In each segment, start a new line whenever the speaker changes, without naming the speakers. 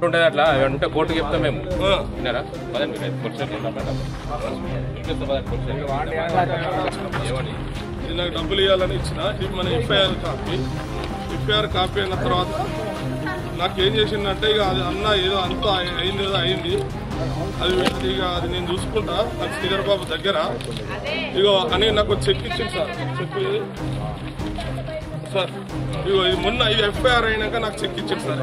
ఉంటుంది అట్లా ఉంటే కోర్టుకి చెప్తాం మేము విన్నారా పదండి
ఇది నాకు డబ్బులు ఇవ్వాలని ఇచ్చిన ఇది మన ఎఫ్ఐఆర్ కాపీ అయిన తర్వాత నాకు ఏం చేసిందంటే ఇక అది అన్న ఏదో అంతా అయింది ఏదో అయింది అది ఇక అది నేను చూసుకుంటా నాకు శ్రీధర్ బాబు దగ్గర ఇగో అని నాకు చెక్ ఇచ్చింది సార్ చెక్ సార్ ఇగో ఇది మొన్న ఇది ఎఫ్ఐఆర్ అయినాక నాకు చెక్ ఇచ్చింది సార్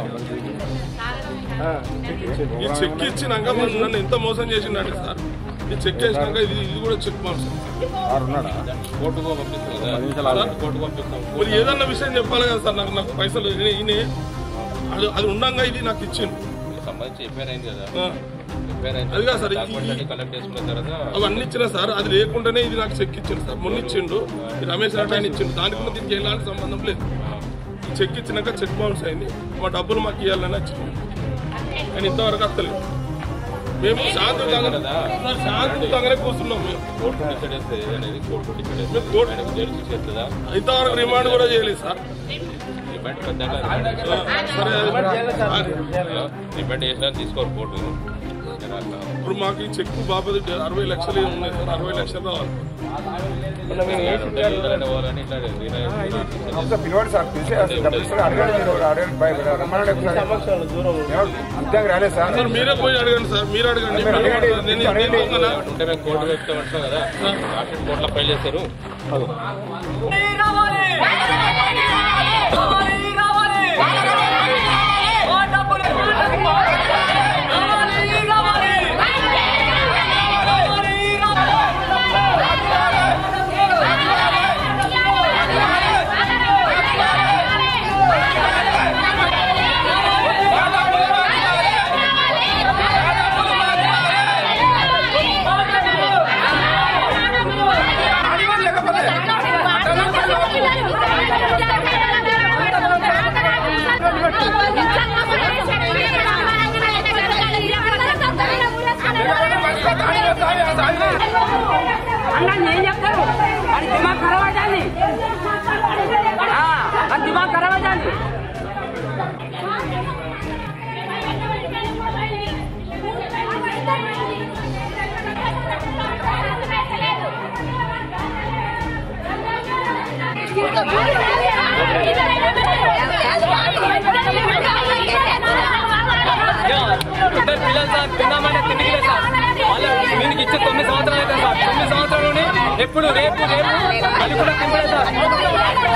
ఈ చెక్ ఇచ్చినాక నన్ను ఎంత మోసం చేసిందంటే సార్ ఈ చెక్ వేసినాక ఇది కూడా చెక్ పంపిస్తాం మరి ఏదన్నా విషయం చెప్పాలి కదా సార్ నాకు పైసలు ఈయన అది ఉండగా ఇది నాకు ఇచ్చింది అది కాదు సార్ అవన్నీ ఇచ్చిన సార్ అది లేకుండానే ఇది నాకు చెక్ ఇచ్చిండు సార్ మొన్న ఇచ్చిండు రమేష్ రెడ్డి ఆయన ఇచ్చిండు దానికి ముందు దీనికి ఎలాంటి సంబంధం లేదు ఈ చెక్ ఇచ్చినాక చెక్ బౌన్స్ అయింది మా డబ్బులు మాకు ఇవ్వాలని వచ్చింది కానీ ఇంతవరకు వస్తలేదు మేము శాంతియుతంగానే కూర్చున్నాం ఇంతవరకు రిమాండ్ కూడా చేయలేదు సార్
తీసుకోరు కోర్టు
ఇప్పుడు మాకు ఈ చెక్ బాబు 60 లక్షలు ఉన్నాయి సార్ 60 లక్షలు రావాలి మీరే పోయి అడగండి సార్ మీరు అడగండి
కోర్టు చెప్తామంటాం కదా కోర్టులో ఫైల్ చేస్తారు
दिमाग खराब आ जानी दिमाग खराब आ जानी ఇద్దరు పిల్లలు సార్ తిన్నామంటే తిండికి సార్ దీనికి ఇచ్చే 9 సంవత్సరాలు అయితే సార్ 9 సంవత్సరాలు ఎప్పుడు రేపు అది కూడా తింపలేదు సార్